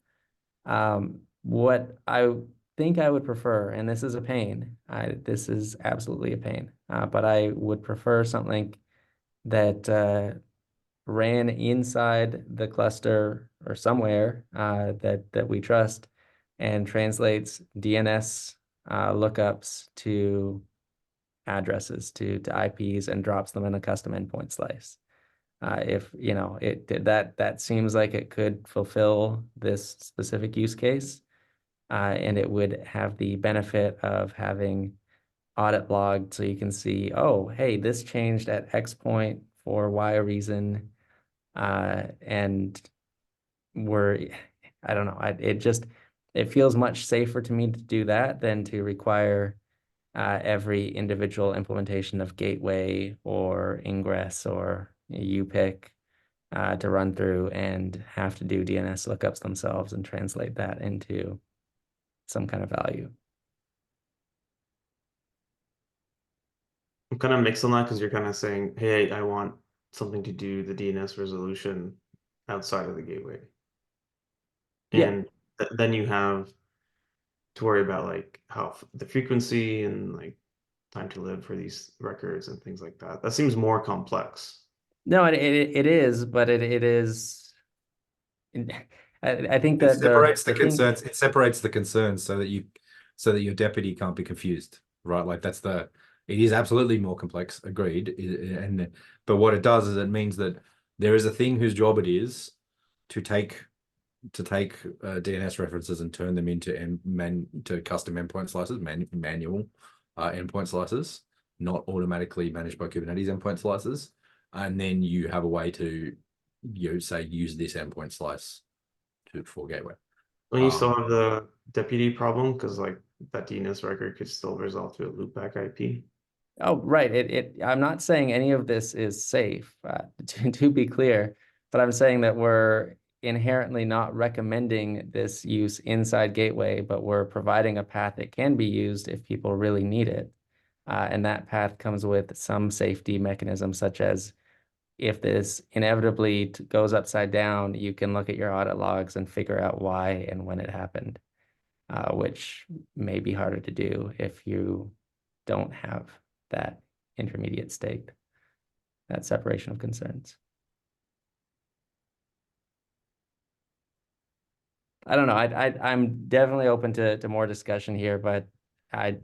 What I think I would prefer, and this is a pain, this is absolutely a pain, but I would prefer something that ran inside the cluster or somewhere that we trust, and translates DNS lookups to addresses, to IPs, and drops them in a custom endpoint slice. If that seems like it could fulfill this specific use case, and it would have the benefit of having audit log, so you can see, oh, hey, this changed at X point for Y reason, and I don't know, it feels much safer to me to do that than to require every individual implementation of gateway or ingress or UPIC to run through and have to do DNS lookups themselves and translate that into some kind of value. I'm kind of mixed on that because you're kind of saying, hey, I want something to do the DNS resolution outside of the gateway. Yeah. And then you have to worry about like how the frequency and like time to live for these records and things like that. That seems more complex. No, it is, but it is. I think It that separates the thing. concerns. It separates the concerns so that your deputy can't be confused, right? Like that's the. It is absolutely more complex. Agreed. But what it does is it means that there is a thing whose job it is to take DNS references and turn them into custom endpoint slices, manual endpoint slices, not automatically managed by Kubernetes endpoint slices. And then you have a way to, say, use this endpoint slice for gateway. And you still have the deputy problem because like that DNS record could still resolve to a loopback IP. Oh, right. I'm not saying any of this is safe, to be clear, but I'm saying that we're inherently not recommending this use inside gateway, but we're providing a path that can be used if people really need it. And that path comes with some safety mechanism, such as if this inevitably goes upside down, you can look at your audit logs and figure out why and when it happened, which may be harder to do if you don't have that intermediate state, that separation of concerns. I don't know. I'm definitely open to more discussion here, but I've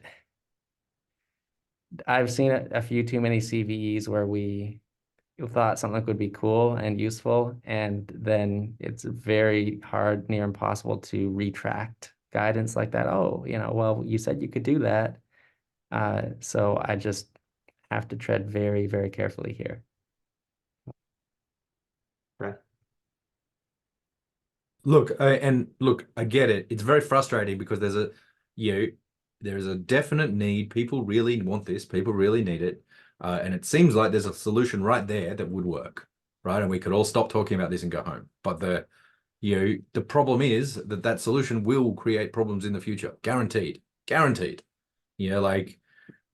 seen a few too many CVEs where we thought something would be cool and useful, and then it's very hard, near impossible to retract guidance like that. Oh, well, you said you could do that. So I just have to tread very, very carefully here. Right. Look, I get it. It's very frustrating because there's a definite need. People really want this. People really need it. And it seems like there's a solution right there that would work, right? And we could all stop talking about this and go home. But the problem is that solution will create problems in the future. Guaranteed. Like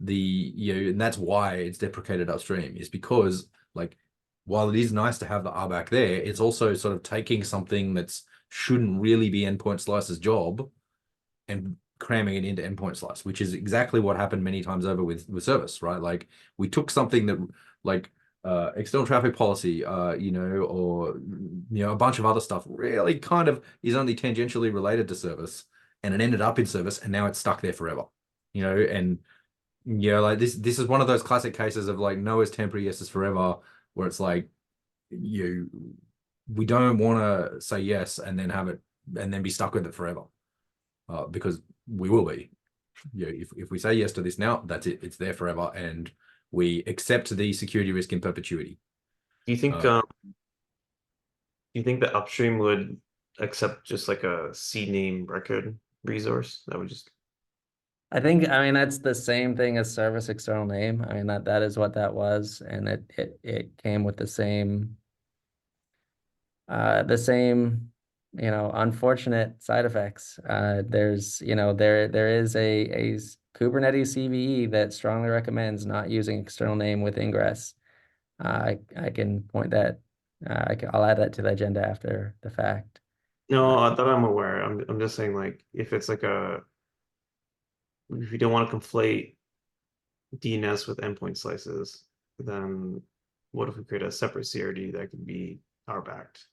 and that's why it's deprecated upstream, is because like, while it is nice to have the RBAC there, it's also sort of taking something that's shouldn't really be endpoint slice's job and cramming it into endpoint slice, which is exactly what happened many times over with service, right? Like we took something that like external traffic policy, or a bunch of other stuff really kind of is only tangentially related to service, and it ended up in service, and now it's stuck there forever, and like this is one of those classic cases of like no is temporary, yes is forever, where it's like we don't want to say yes and then have it and then be stuck with it forever, because we will be. If we say yes to this now, that's it. It's there forever, and we accept the security risk in perpetuity. Do you think the upstream would accept just like a CNAME record resource that would just? I mean, that's the same thing as service external name. I mean, that is what that was, and it came with the same unfortunate side effects. There's there is a Kubernetes CVE that strongly recommends not using external name with ingress. I can point that. I'll add that to the agenda after the fact. No, that I'm aware. I'm just saying, like, if it's like if you don't want to conflate DNS with endpoint slices, then what if we create a separate CRD that could be RBAC'd?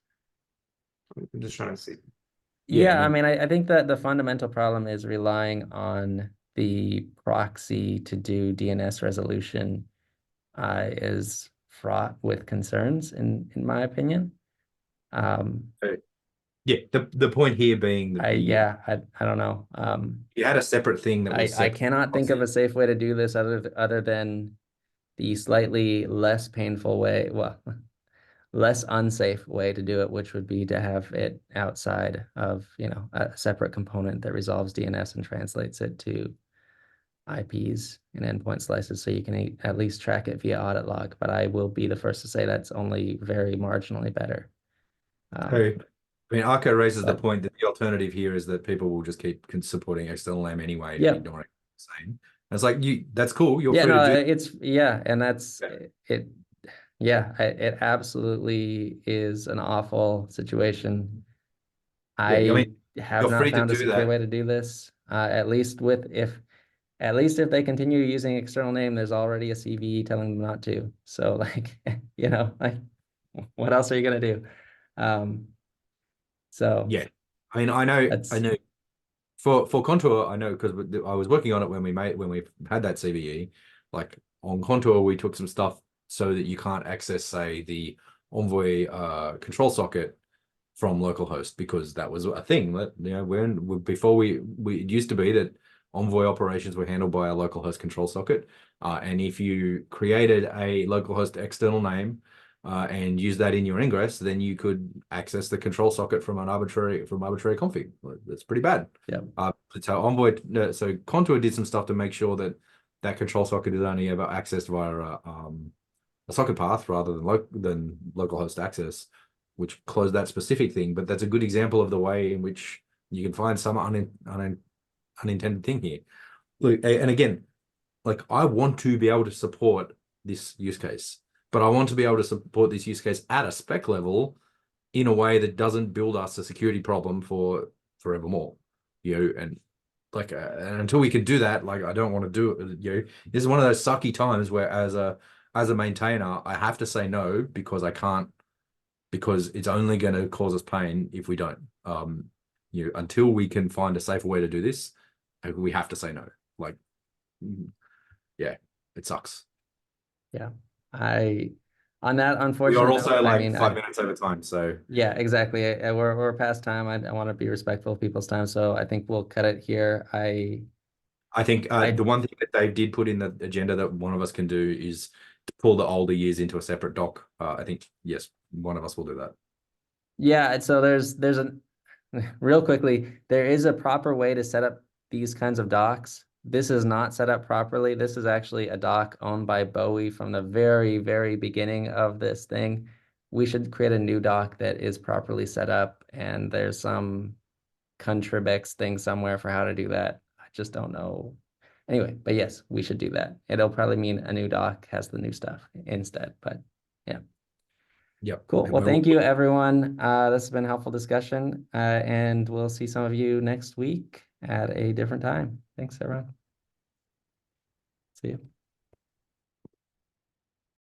I'm just trying to see. Yeah, I mean, I think that the fundamental problem is relying on the proxy to do DNS resolution is fraught with concerns, in my opinion. Yeah, the point here being that I don't know. You had a separate thing that was I cannot think of a safe way to do this other than the slightly less painful way, well, less unsafe way to do it, which would be to have it outside of, a separate component that resolves DNS and translates it to IPs and endpoint slices, so you can at least track it via audit log. But I will be the first to say that's only very marginally better. So, I mean, Arco raises the but- point that the alternative here is that people will just keep supporting external name anyway and Yep. ignoring the same. And it's like that's cool. You're Yeah, free no, to do. it's and that's Yeah. it. Yeah, it absolutely is an awful situation. Yeah, I mean, have you're not free to found a do secure that. way to do this. At least if they continue using external name, there's already a CVE telling them not to. So like, like what else are you gonna do? So Yeah, I mean, I know for Contour, I know because I was working on it when we had that CVE. Like on Contour, we took some stuff so that you can't access, say, the Envoy control socket from localhost, because that was a thing that before it used to be that Envoy operations were handled by a localhost control socket, and if you created a localhost external name and use that in your ingress, then you could access the control socket from arbitrary config. That's pretty bad. Yeah. So so Contour did some stuff to make sure that that control socket is only ever accessed via a socket path rather than localhost access, which closed that specific thing. But that's a good example of the way in which you can find some unintended thing here. Look, and again, like I want to be able to support this use case, but I want to be able to support this use case at a spec level in a way that doesn't build us a security problem for forevermore. And like and until we can do that, like I don't want to do it. This is one of those sucky times where as a maintainer, I have to say no because I can't, because it's only going to cause us pain if we don't. Until we can find a safer way to do this, we have to say no. Like, yeah, it sucks. Yeah, on that, We unfortunately, are also like 5 minutes over time, so yeah, exactly. We're past time. I want to be respectful of people's time, so I think we'll cut it here. I think the one thing that they did put in the agenda that one of us can do is to pull the older years into a separate doc. I think yes, one of us will do that. Yeah, and so there's a real quickly, there is a proper way to set up these kinds of docs. This is not set up properly. This is actually a doc owned by Bowie from the very, very beginning of this thing. We should create a new doc that is properly set up, and there's some contribx thing somewhere for how to do that. I just don't know. Anyway, but yes, we should do that. It'll probably mean a new doc has the new stuff instead, but yeah. Yep. Cool. And Well, thank you, everyone. This has been a helpful discussion, and we'll see some of you next week at a different time. Thanks, everyone. See you.